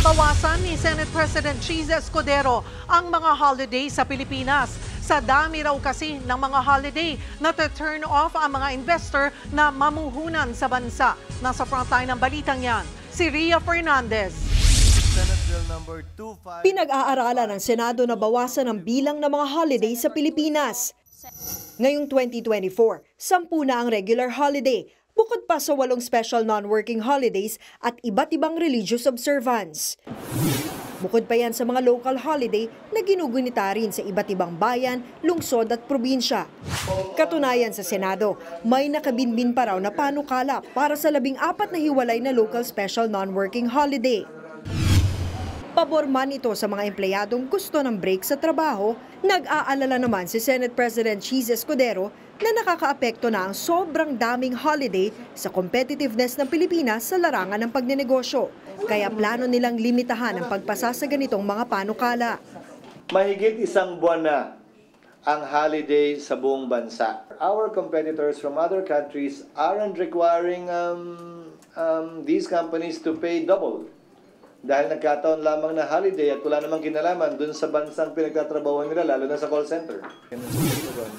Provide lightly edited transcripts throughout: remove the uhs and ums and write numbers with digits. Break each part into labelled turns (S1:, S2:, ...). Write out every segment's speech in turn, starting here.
S1: Nabawasan ni Senate President Cheese Escudero ang mga holiday sa Pilipinas. Sa dami raw kasi ng mga holiday na turn off ang mga investor na mamuhunan sa bansa. Nasa frontline ng balitang yan, si Ria Fernandez.
S2: Pinag-aaralan ng Senado na bawasan ang bilang ng mga holiday sa Pilipinas. Ngayong 2024, 10 na ang regular holiday, bukod pa sa 8 special non-working holidays at iba't ibang religious observance. Bukod pa yan sa mga local holiday na ginugunita rin sa iba't ibang bayan, lungsod at probinsya. Katunayan sa Senado, may nakabinbin pa raw na panukala para sa 14 na hiwalay na local special non-working holiday. Pabor man ito sa mga empleyadong gusto ng break sa trabaho, nag-aalala naman si Senate President Cheese Escudero na nakakaapekto na ang sobrang daming holiday sa competitiveness ng Pilipinas sa larangan ng pagnenegosyo. Kaya plano nilang limitahan ang pagpasa sa ganitong mga panukala.
S3: Mahigit 1 buwan na ang holiday sa buong bansa. Our competitors from other countries aren't requiring these companies to pay double. Dahil nagkataon lamang na holiday at wala namang kinalaman dun sa bansang pinagtatrabahuan nila, lalo na sa call center.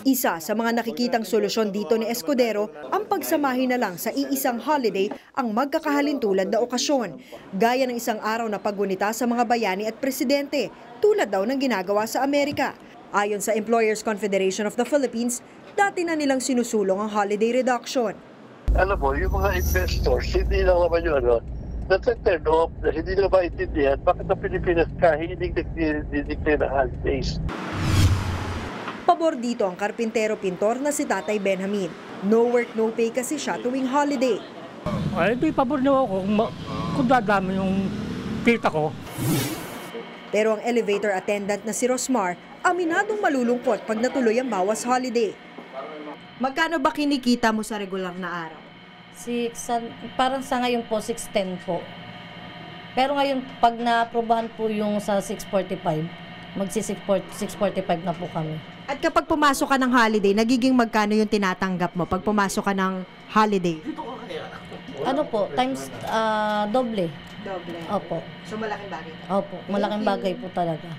S2: Isa sa mga nakikitang solusyon dito ni Escudero ang pagsamahin na lang sa iisang holiday ang magkakahalintulad na okasyon, gaya ng isang araw na paggunita sa mga bayani at presidente, tulad daw ng ginagawa sa Amerika. Ayon sa Employers Confederation of the Philippines, dati na nilang sinusulong ang holiday reduction.
S4: Alam mo, yung mga investors, hindi lang naman yun, nag-turn off na hindi na maintindihan bakit ang Pilipinas kahit hindi nag-declare na holidays.
S2: Pabor dito ang karpintero-pintor na si Tatay Benjamin. No work, no pay kasi siya tuwing holiday.
S5: Ay, di pabor na ako kung dadami yung kita ko.
S2: Pero ang elevator attendant na si Rosmar, aminadong malulungkot pag natuloy ang bawas holiday. Magkano ba kinikita mo sa regular na araw?
S6: Parang sa ngayon po, 610 po. Pero ngayon, pag na-aprobahan po yung sa 645, magsi-645 na po kami.
S2: At kapag pumasok ka ng holiday, nagiging magkano yung tinatanggap mo pag pumasok ka ng holiday?
S6: Ano po, times doble.
S2: Doble?
S6: Opo.
S2: So malaking bagay?
S6: Opo, malaking bagay po talaga.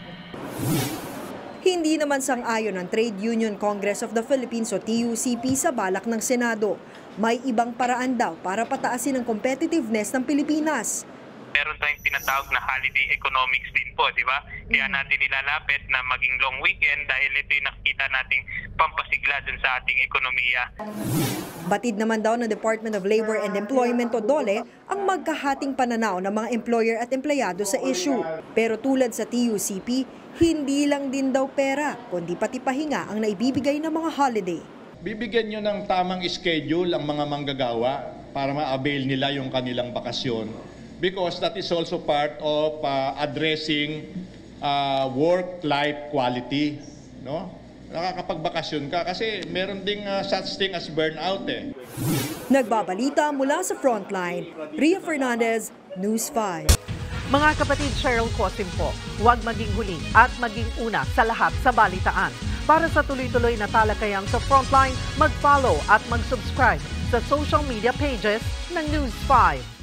S2: Hindi naman sang-ayon ang Trade Union Congress of the Philippines o TUCP sa balak ng Senado. May ibang paraan daw para pataasin ang competitiveness ng Pilipinas.
S7: Meron tayong tinatawag na holiday economics din po, di ba? Kaya natin nilalapit na maging long weekend dahil ito yung nakikita nating pampasigla dun sa ating ekonomiya.
S2: Batid naman daw ng Department of Labor and Employment o DOLE ang magkahating pananaw ng mga employer at empleyado sa issue. Pero tulad sa TUCP, hindi lang din daw pera, kundi pati pahinga ang naibibigay ng mga holiday.
S8: Bibigyan nyo ng tamang schedule ang mga manggagawa para ma-avail nila yung kanilang bakasyon because that is also part of addressing work-life quality. No? Nakakapagbakasyon ka kasi meron ding such thing as burnout eh.
S2: Nagbabalita mula sa Frontline, Ria Fernandez, News 5.
S1: Mga kapatid, Cheryl Cosim po, huwag maging huli at maging una sa lahat sa balitaan. Para sa tuloy-tuloy na talakayang sa Frontline, mag-follow at mag-subscribe sa social media pages ng News 5.